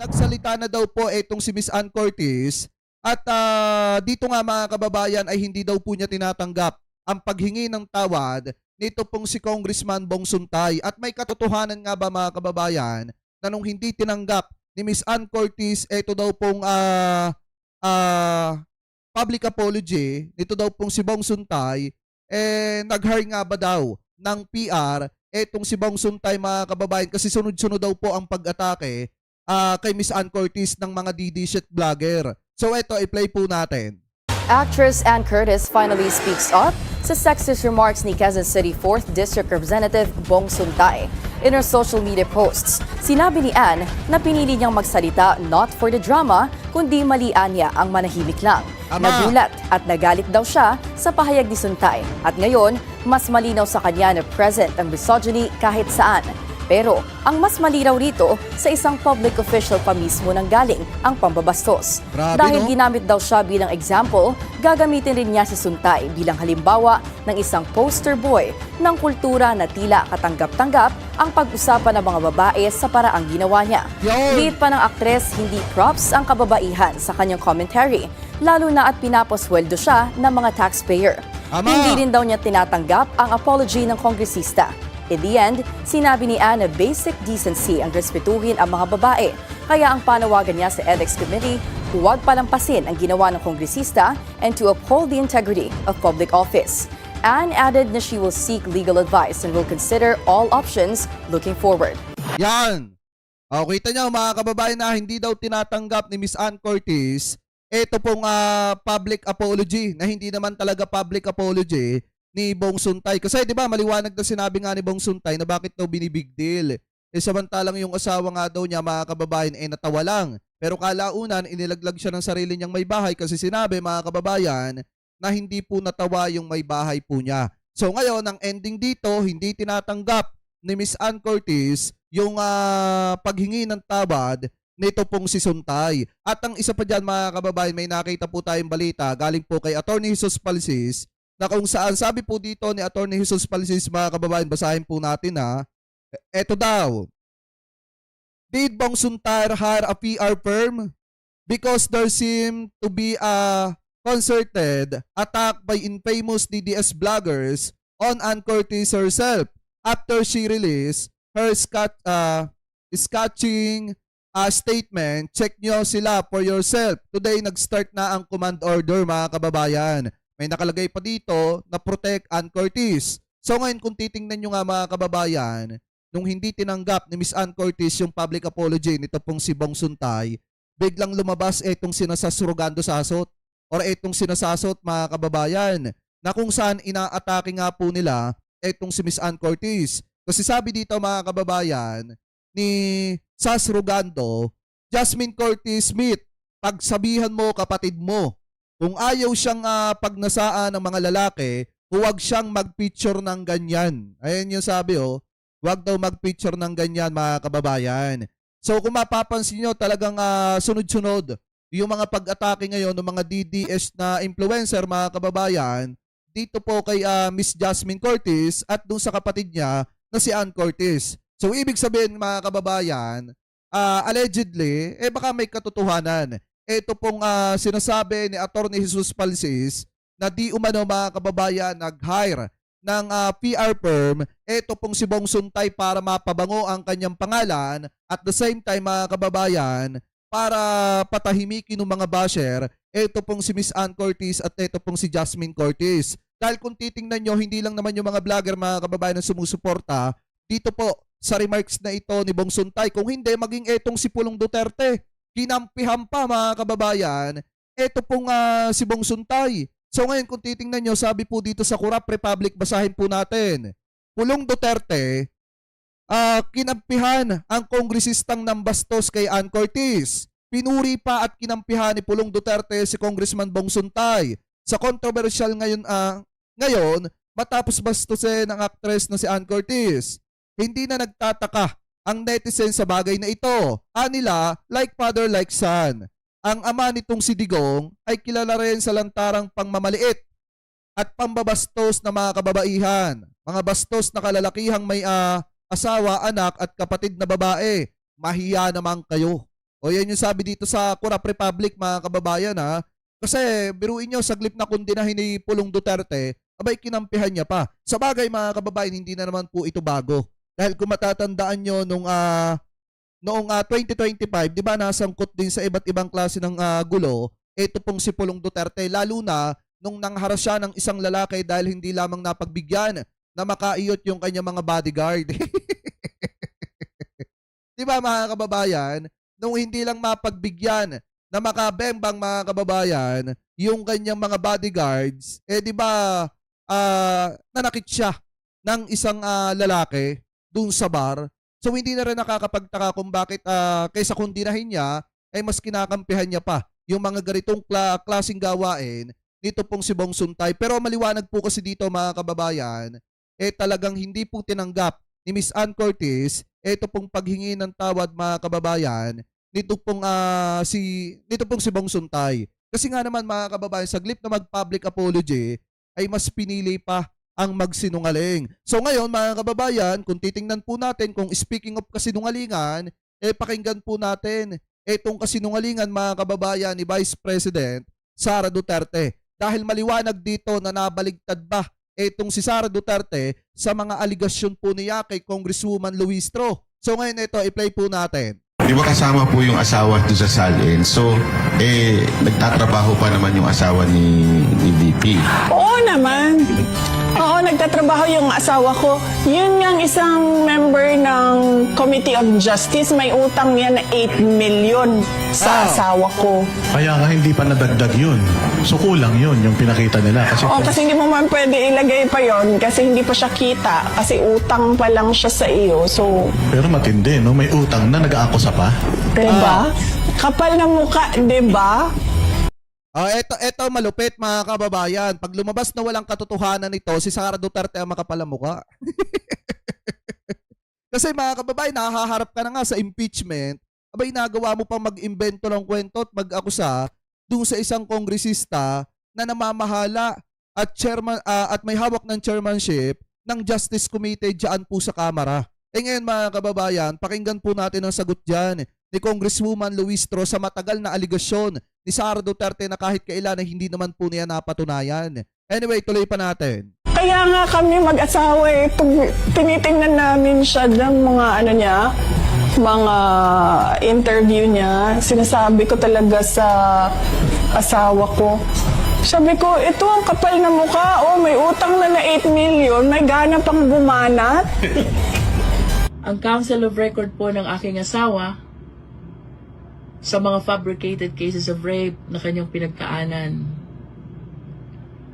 nagsalita na daw po itong si Miss Ann Curtis at dito nga mga kababayan ay hindi daw po niya tinatanggap ang paghingi ng tawad nito pong si Congressman Bong Suntay. At may katotohanan nga ba mga kababayan na nung hindi tinanggap ni Miss Ann Curtis ito daw pong public apology nito daw pong si Bong Suntay, nag-hire nga ba daw ng PR etong si Bong Suntay mga kababayan kasi sunod-sunod daw po ang pag-atake kay Miss Ann Curtis ng mga DD shit vlogger. So ito, i-play po natin. Actress Ann Curtis finally speaks up sa sexist remarks ni Quezon City 4th District Representative Bong Suntay. In her social media posts, sinabi ni Ann na pinili niyang magsalita not for the drama, kundi malian niya ang manahimik lang. Ama. Nagulat at nagalit daw siya sa pahayag ni Suntay. At ngayon, mas malinaw sa kanya na present ang misogyny kahit saan. Pero ang mas malinaw rito, sa isang public official pa mismo nang galing ang pambabastos. Grabe, Dahil no? ginamit daw siya bilang example, gagamitin rin niya si Suntay bilang halimbawa ng isang poster boy ng kultura na tila katanggap-tanggap ang pag-usapan ng mga babae sa paraang ginawa niya. Yun! Liit pa ng aktres, hindi props ang kababaihan sa kanyang commentary, lalo na at pinapasweldo siya ng mga taxpayer. Ama! Hindi rin daw niya tinatanggap ang apology ng kongresista. In the end, sinabi ni Ann na basic decency ang respetuhin ang mga babae. Kaya ang panawagan niya sa Ethics Committee, huwag palampasin ang ginawa ng kongresista and to uphold the integrity of public office. Ann added na she will seek legal advice and will consider all options looking forward. Yan. Kita niyo mga kababayan na hindi daw tinatanggap ni Miss Ann Curtis ito pong public apology na hindi naman talaga public apology ni Bong Suntay. Kasi di ba maliwanag na sinabi nga ni Bong Suntay na bakit daw binibig deal. Samantalang yung asawa nga daw niya mga kababayan natawa lang. Pero kalaunan inilaglag siya ng sarili niyang may bahay kasi sinabi mga kababayan na hindi po natawa yung may bahay po niya. So ngayon ang ending dito hindi tinatanggap ni Miss Ann Curtis yung paghingi ng tawad nito pong si Suntay. At ang isa pa dyan mga kababayan, may nakita po tayong balita galing po kay Attorney Jesus Palsis na kung saan sabi po dito ni Attorney Jesus Palsis mga kababayan, basahin po natin eto daw. Did Bong Suntay hire a PR firm? Because there seemed to be a concerted attack by infamous DDS bloggers on Ann Curtis herself after she released her scathing statement. Check nyo sila for yourself. Today nag-start na ang command order mga kababayan. May nakalagay pa dito na protect Ann Curtis. So ngayon kung titingnan nyo nga mga kababayan, nung hindi tinanggap ni Miss Ann Curtis yung public apology nito pong si Bong Suntay, biglang lumabas itong sinasasurugando sasot or itong sinasasot mga kababayan na kung saan inaatake nga po nila itong si Miss Ann Curtis. Kasi sabi dito mga kababayan ni Sas Rugando, Jasmine Curtis Smith, pagsabihan mo kapatid mo, kung ayaw siyang pagnasaan ng mga lalaki, huwag siyang mag-picture ng ganyan. Ayan yung sabi huwag daw mag-picture ng ganyan mga kababayan. So kung mapapansin nyo talagang sunod-sunod yung mga pag-atake ngayon ng mga DDS na influencer mga kababayan dito po kay Miss Jasmine Curtis at dun sa kapatid niya na si Ann Curtis. So ibig sabihin mga kababayan, allegedly, baka may katotohanan. Ito pong sinasabi ni Attorney Jesus Palsis na di umano mga kababayan nag-hire ng PR firm, ito pong si Bong Suntay para mapabango ang kanyang pangalan at the same time mga kababayan para patahimikin ng mga basher, ito pong si Miss Ann Curtis at ito pong si Jasmine Curtis. Dahil kung titingnan nyo, hindi lang naman yung mga vlogger mga kababayan na sumusuporta dito po sa remarks na ito ni Bong Suntay. Kung hindi, maging etong si Pulong Duterte. Kinampihan pa mga kababayan, ito pong si Bong Suntay. So ngayon kung titingnan nyo, sabi po dito sa Kurap Republic, basahin po natin. Pulong Duterte, kinampihan ang kongresistang nambastos kay Ann Curtis. Pinuri pa at kinampihan ni Pulong Duterte si Congressman Bong Suntay sa controversial ngayon matapos bastusin ang actress na si Ann Curtis. Hindi na nagtataka ang netizen sa bagay na ito. Anila, like father, like son. Ang ama nitong si Digong ay kilala rin sa lantarang pangmamaliit at pambabastos na mga kababaihan. Mga bastos na kalalakihang may asawa, anak at kapatid na babae. Mahiya naman kayo. O yan yung sabi dito sa Kurap Republic, mga kababayan, ha. Kasi biruin nyo, saglip na kundinahin ni Pulong Duterte, abay kinampihan niya pa. Sa bagay, mga kababayan, hindi na naman po ito bago. Dahil kung matatandaan nyo noong 2025, di ba, nasangkot din sa iba't ibang klase ng gulo, ito pong si Pulong Duterte, lalo na nung nangharas siya ng isang lalaki dahil hindi lamang napagbigyan na makaiyot yung kanyang mga bodyguard. Di ba, mga kababayan, nung hindi lang mapagbigyan na makabembang, mga kababayan, yung kanyang mga bodyguards, di ba, nanakit siya ng isang lalaki dun sa bar. So hindi na rin nakakapagtaka kung bakit kaysa kundinahin niya, ay mas kinakampihan niya pa yung mga ganitong klaseng gawain dito pong si Bong Suntay. Pero maliwanag po kasi dito, mga kababayan, talagang hindi po tinanggap ni Miss Ann Curtis ito pong paghingi ng tawad, mga kababayan, nito pong si Bong Suntay. Kasi nga naman, mga kababayan, sa glip na mag-public apology ay mas pinili pa ang magsinungaling. So ngayon, mga kababayan, kung titingnan po natin, kung speaking of kasinungalingan, pakinggan po natin itong kasinungalingan, mga kababayan, ni Vice President Sara Duterte. Dahil maliwanag dito na nabaligtad ba itong si Sara Duterte sa mga aligasyon po niya kay Congresswoman Luistro. So ngayon ito, i-play po natin. Di ba kasama po yung asawa doon sa Salin? So, nagtatrabaho pa naman yung asawa ni VP. Oo naman. Oo, nagtatrabaho yung asawa ko. Yun nga isang member ng Committee of Justice, may utang niya na 8 million sa asawa ko. Kaya nga hindi pa nadagdag yun. So kulang yun, yung pinakita nila. Oo, kasi hindi mo man pwede ilagay pa yon kasi hindi pa siya kita. Kasi utang pa lang siya sa iyo. So, Pero matindi, no? May utang na, nag-aakusa pa. diba? Kapal na mukha, diba? Eto malupit, mga kababayan. Pag lumabas na walang katotohanan nito, si Sara Duterte ang makapalamuka. Kasi, mga kababayan, nakaharap ka na nga sa impeachment, abay nagawa mo pang mag-imbento ng kwento at mag-akusa dun sa isang kongresista na namamahala at chairman at may hawak ng chairmanship ng Justice Committee diyan po sa Kamara. Ngayon, mga kababayan, pakinggan po natin ang sagot diyan ni Congresswoman Luistro sa matagal na aligasyon ni Sara Duterte na kahit kailan ay hindi naman po niya napatunayan. Anyway, tuloy pa natin. Kaya nga kami mag-asawa pag tinitingnan namin siya ng mga mga interview niya, sinasabi ko talaga sa asawa ko. Sabi ko, ito ang kapal na mukha, may utang na 8 million, may gana pang bumanat. Ang Council of Record po ng aking asawa sa mga fabricated cases of rape na kanyang pinagkaanan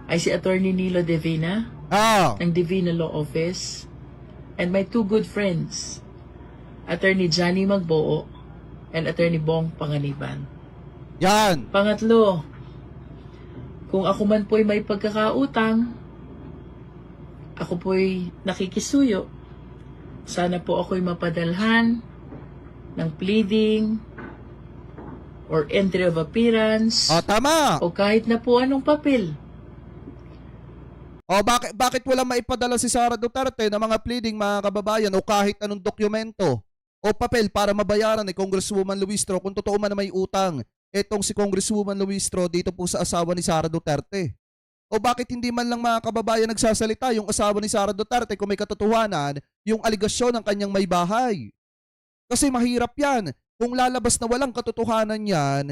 ay si Attorney Nilo Divina ng Divina Law Office and my two good friends, Attorney Johnny Magboo and Attorney Bong Panganiban. Yan. Pangatlo, kung ako man po'y may pagkakautang, ako po'y nakikisuyo, sana po ako'y mapadalhan ng pleading or entry of appearance Tama. o kahit na po anong papel. Bakit wala maipadala si Sara Duterte ng mga pleading, mga kababayan, o kahit anong dokumento o papel para mabayaran ni Congresswoman Luistro kung totoo man na may utang etong si Congresswoman Luistro dito po sa asawa ni Sara Duterte? O bakit hindi man lang, mga kababayan, nagsasalita yung asawa ni Sara Duterte kung may katotohanan yung aligasyon ng kanyang may bahay? Kasi mahirap yan. Kung lalabas na walang katotohanan yan,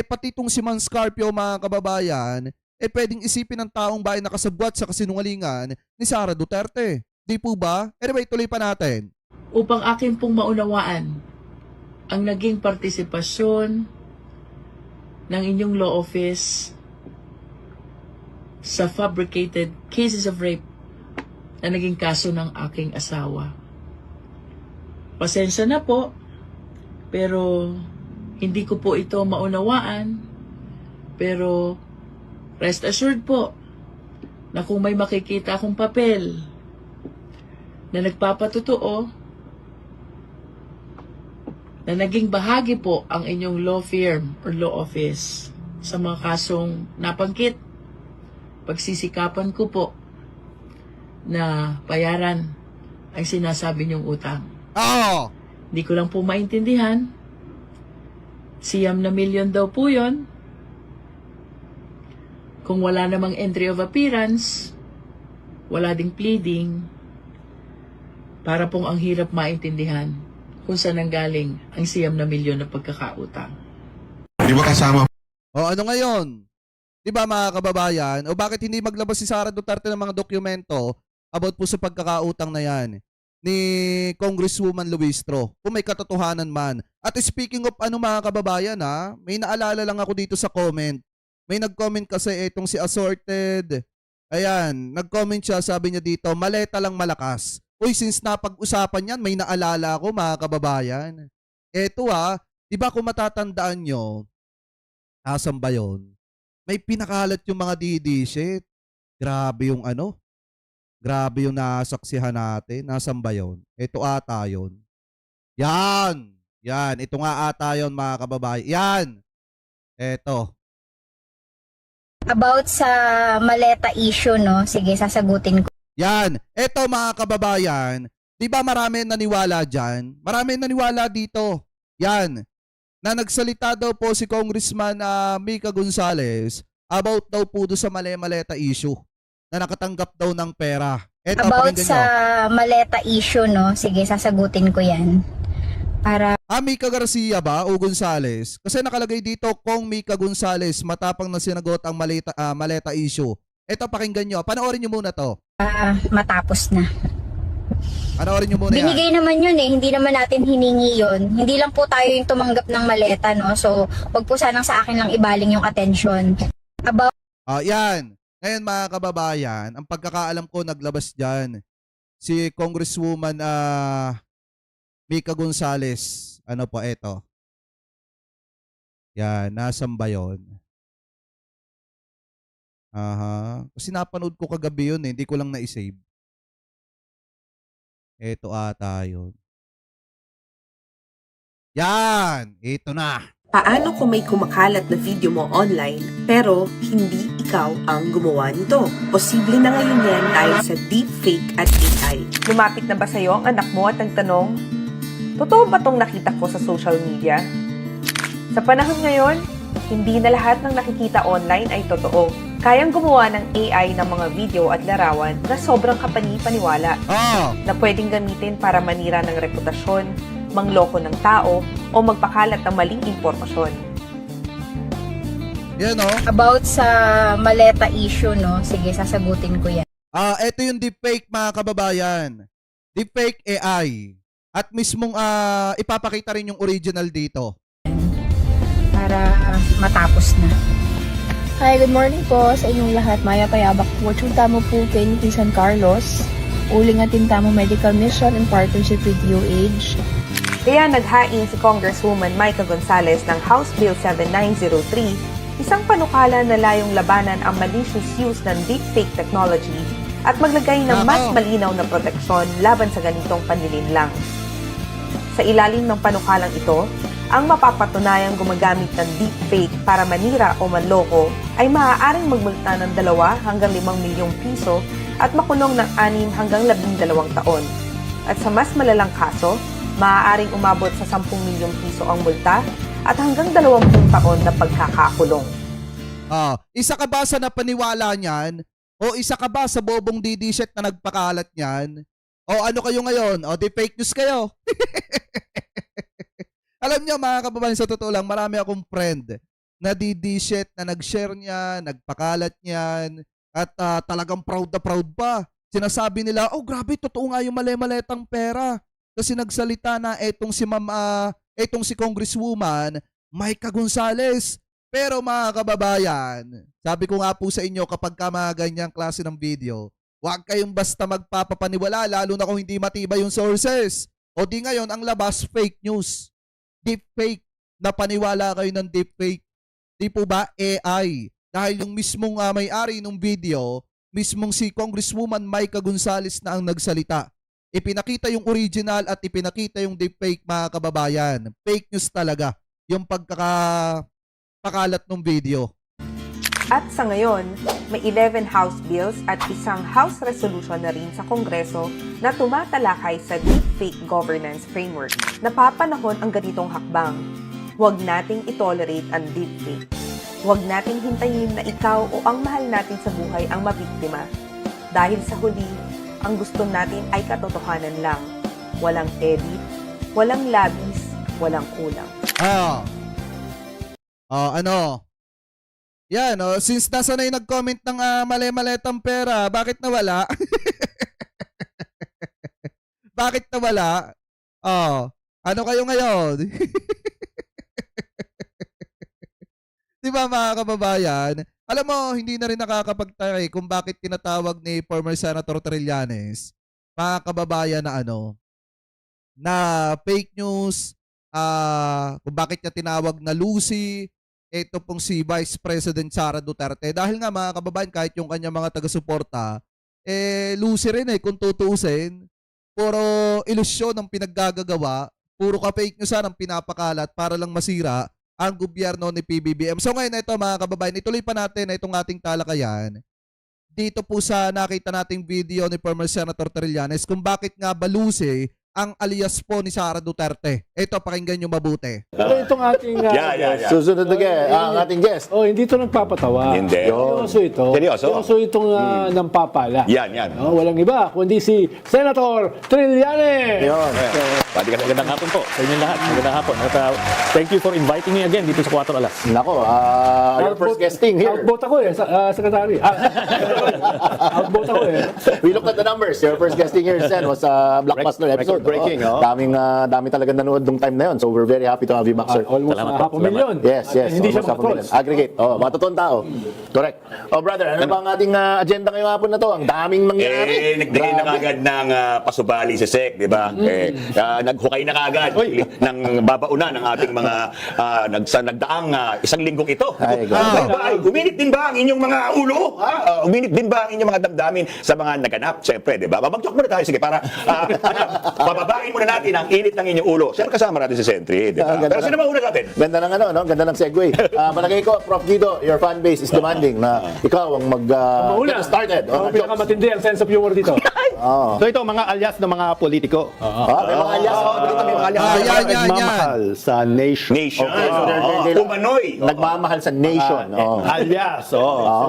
pati itong si Man Scarpio, mga kababayan, pwedeng isipin ng taong bayan na kasabwat sa kasinungalingan ni Sara Duterte. Di po ba? Anyway, tuloy pa natin. Upang akin pong maunawaan ang naging partisipasyon ng inyong law office sa fabricated cases of rape na naging kaso ng aking asawa. Pasensya na po, pero hindi ko po ito maunawaan. Pero rest assured po na kung may makikita akong papel na nagpapatotoo na naging bahagi po ang inyong law firm or law office sa mga kasong napangkit, pagsisikapan ko po na bayaran ang sinasabi niyong utang. Hindi ko lang po maintindihan Siyam na milyon daw po yun. Kung wala namang entry of appearance, wala ding pleading, para pong ang hirap maintindihan kung saan nanggaling ang siyam na milyon na pagkakautang. Di ba kasama O ano ngayon? Di ba mga kababayan? O bakit hindi maglabas si Sara Duterte ng mga dokumento about po sa pagkakautang na yan ni Congresswoman Luistro kung may katotohanan man. At speaking of ano mga kababayan ha, may naalala lang ako dito sa comment. May nag-comment kasi itong si Assorted. Ayan, nag-comment siya, sabi niya dito, maleta lang malakas. Uy, since napag-usapan yan, may naalala ako mga kababayan. Eto di ba kung matatandaan nyo, asan ba yun? May pinakalat yung mga DD-shit. Grabe yung grabe yung nasaksihan natin. Nasaan ba yun? Ito ata yun. Yan. Ito nga ata yun mga kababayan. Yan. Ito. About sa maleta issue, no? Sige, sasagutin ko. Yan. Ito mga kababayan. Di ba marami naniwala dyan? Marami naniwala dito. Yan. Na nagsalita daw po si Congressman Mika Gonzales about daw po doon sa maleta issue na nakatanggap daw ng pera. Eto, About pakinggan sa nyo. maleta issue, no? Sige, sasagutin ko yan. Para Mika Garcia ba o Gonzales? Kasi nakalagay dito kung Mika Gonzales matapang na sinagot ang maleta issue. Eto, pakinggan nyo. Panoorin nyo muna to. matapos na. Panoorin nyo muna yan. Binigay naman yun eh. Hindi naman natin hiningi yun. Hindi lang po tayo yung tumanggap ng maleta, no? So, wag po sanang sa akin lang ibaling yung attention. About Yan. Ngayon mga kababayan, ang pagkakaalam ko naglabas dyan si Congresswoman Mika Gonzales. Ano po, eto. Yan, nasan ba yun? Kasi napanood ko kagabi yun eh. Hindi ko lang na-save. Eto ata yun. Yan! Ito na. Paano kung may kumakalat na video mo online pero hindi ikaw ang gumawa nito? Posible na ngayon yan dahil sa deepfake at AI. Lumapit na ba sa'yo ang anak mo at nagtanong, totoo ba tong nakita ko sa social media? Sa panahon ngayon, hindi na lahat ng nakikita online ay totoo. Kayang gumawa ng AI ng mga video at larawan na sobrang kapani-paniwala na pwedeng gamitin para manira ng reputasyon, mangloko ng tao, o magpakalat ng maling impormasyon. Yan o. about sa maleta issue, no? Sige, sasagutin ko yan. Ito yung deepfake mga kababayan. Deepfake AI. At mismong ipapakita rin yung original dito. Para matapos na. Hi, good morning po sa inyong lahat. Maya Payabak po. Tsunta mo po kay San Carlos. Uling at Tintamo Medical Mission in partnership with UH. Kaya naghain si Congresswoman Mika Gonzales ng House Bill 7903, isang panukala na layong labanan ang malicious use ng deepfake technology at maglagay ng mas malinaw na proteksyon laban sa ganitong panlilinlang. Sa ilalim ng panukalang ito, ang mapapatunayang gumagamit ng deepfake para manira o manloko ay maaaring magmulta ng 2 hanggang 5 milyong piso at makulong ng 6 hanggang 12 taon. At sa mas malalang kaso, maaaring umabot sa 10 milyong piso ang multa at hanggang 20 taon na pagkakakulong. Isa ka ba sa napaniwala niyan? O isa ka ba sa bobong DD-shit na nagpakalat niyan? O ano kayo ngayon? O di fake news kayo? Alam niyo mga kababayan, sa totoo lang, marami akong friend na DD-shit na nag-share niya, nagpakalat niyan, at talagang proud na proud pa. Sinasabi nila, oh grabe, totoo nga yung mali-maletang pera. Kasi nagsalita na etong si Congresswoman Mika Gonzales. Pero mga kababayan, sabi ko nga po sa inyo, kapag ka mga ganyang klase ng video, huwag kayong basta magpapapaniwala, lalo na kung hindi matibay yung sources. O di ngayon, ang labas, fake news. Deepfake. Napaniwala kayo ng deepfake. Di po ba AI? Dahil yung mismong may-ari ng video, mismong si Congresswoman Mika Gonzales na ang nagsalita. Ipinakita yung original at ipinakita yung deepfake mga kababayan. Fake news talaga yung pagkakapakalat ng video. At sa ngayon, may 11 House Bills at isang House Resolution na rin sa Kongreso na tumatalakay sa Deepfake Governance Framework. Napapanahon ang ganitong hakbang. Huwag nating itolerate ang deepfake. Huwag nating hintayin na ikaw o ang mahal natin sa buhay ang mabiktima. Dahil sa huli, ang gusto natin ay katotohanan lang. Walang edit, walang labis, walang kulang. Ano? Yan, since nasa na yung nag-comment ng mali-maletang pera, bakit nawala? Bakit nawala? Ano kayo ngayon? Di ba mga kababayan? Alam mo, hindi na rin nakakapagtaka kung bakit tinatawag ni former Senator Trillanes, mga kababayan, na fake news, kung bakit niya tinawag na Lucy, ito pong si Vice President Sara Duterte. Dahil nga mga kababayan, kahit yung kanyang mga taga-suporta, Lucy rin kung tutuusin, puro ilusyon ang pinaggagawa, puro ka-fake news ang pinapakalat para lang masira ang gobyerno ni PBBM. So ngayon ito mga kababayan, ituloy pa natin itong ating talakayan dito po sa nakita nating video ni former Senator Trillanes kung bakit nga ba Lucy ang alias po ni Sara Duterte. Ito, pakinggan nyo mabuti. Pero itong ating Susunod na ang ating guest. hindi ito nagpapatawa. Hindi. Seryoso ito. Seryoso? itong nampapala. Yan. Walang iba, kundi si Senator Trillanes. Yun. Magandang hapon po sa inyong lahat. Magandang hapon. At thank you for inviting me again dito sa 4 Alas. Nako, your first guesting here. Outvote ako Secretary. Outvote ako We looked at the numbers. Your first guesting here, Sen, was a blockbuster episode. Breaking, Dami talaga nanood nung time na yun. So we're very happy to have you back, sir. Almost Salamat half po. a million. Yes. Hindi siya Almost half a million. makatrolls. Aggregate. Mga totoong tao. Correct. Brother, ano ba ang ating agenda ngayong hapon na to? Ang daming mangyayari. Nagbigay na kagad ng pasubali si SEC, di ba? Naghukay na kagad ng babauna ng ating mga nagdaang isang linggong ito. Uminit din ba ang inyong mga ulo? Uminit din ba ang inyong mga damdamin sa mga naganap? Siyempre, di ba? Babagtok muna tayo, sige, para pababain muna natin ang init ng inyong ulo. Siyempre kasama natin si Sentry, di ba? Pero sino mauna natin? Ganda ng ganda ng segue. Palagay ko, Prof. Guido, your fan base is demanding na ikaw ang get started. Ang pinakamatindi ang sense of humor dito. So ito, mga alias ng mga politiko. May mga alias. Yan. Nagmamahal sa nation. Umanoy. Nagmamahal sa nation. Alias.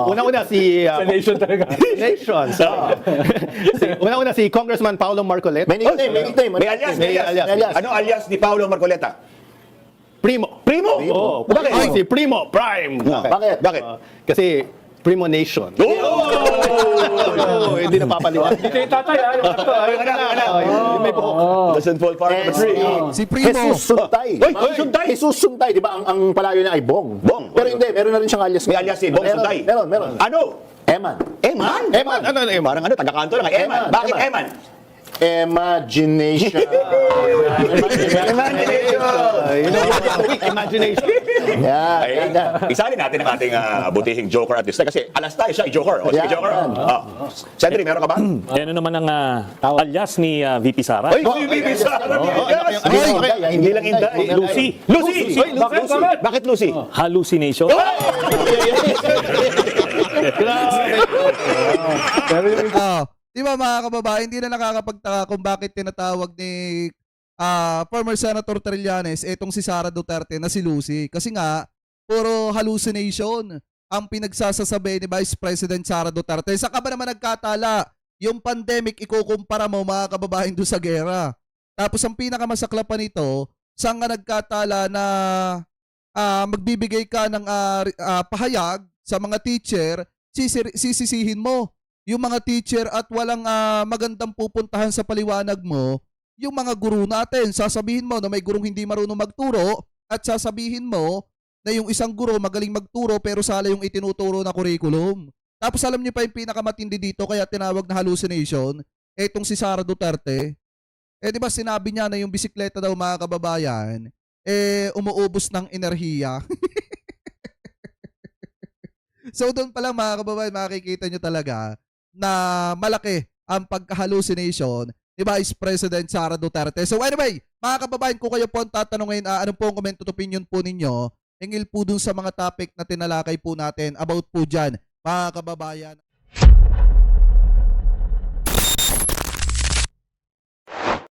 Una-una si... Sa nation talaga. Nation. Una-una si Congressman Paolo Marcoleta. May nickname. May alias. Ano alias ni Paolo Marcoleta? Primo. Primo? Bakit? Si Primo Prime. Bakit? Kasi Primo Nation. Hindi na papaliwan. Hindi kayo tatay. May buhok. Doesn't fall far from the tree. Si Primo. Jesus Suntay. Suntay. Jesus Suntay, di ba? Ang palayo niya ay Bong. Bong. Pero hindi, meron na rin siyang alias. May alias si Bong Suntay. Meron. Ano? Eman. Eman? Ano Eman? Parang taga-kanto lang. Eman. Bakit Eman? Imagination. Imagination. Yan. Isali natin ang ating butihing joker at this time. Kasi alas tayo siya, i-joker. Sige, joker. Sentry, meron ka ba? Yan naman ang alias ni VP Sara. Oy, VP Sara. Hindi lang Inday. Lucy. Bakit Lucy? Hallucination. Di ba mga kababayan, hindi na nakakapagtaka kung bakit tinatawag ni former Senator Trillanes itong si Sara Duterte na si Lucy. Kasi nga, puro hallucination ang pinagsasasabi ni Vice President Sara Duterte. Saka ba naman nagkatala yung pandemic ikukumpara mo mga kababayan doon sa gera? Tapos ang pinakamasakla pa nito, saan nga nagkatala na magbibigay ka ng pahayag sa mga teacher, sisisihin mo yung mga teacher at walang magandang pupuntahan sa paliwanag mo, yung mga guru natin. Sasabihin mo na may gurong hindi marunong magturo at sasabihin mo na yung isang guro magaling magturo pero sala yung itinuturo na curriculum. Tapos alam niyo pa yung pinakamatindi dito kaya tinawag na hallucination, etong si Sara Duterte. Di ba sinabi niya na yung bisikleta daw mga kababayan, umuubos ng enerhiya. So doon pa lang mga kababayan, makikita nyo talaga na malaki ang pagka-hallucination ni Vice President Sara Duterte. So anyway, mga kababayan, kung kayo po ang tatanungin, ano po ang comment at opinion po ninyo, hingil po dun sa mga topic na tinalakay po natin about po dyan, mga kababayan.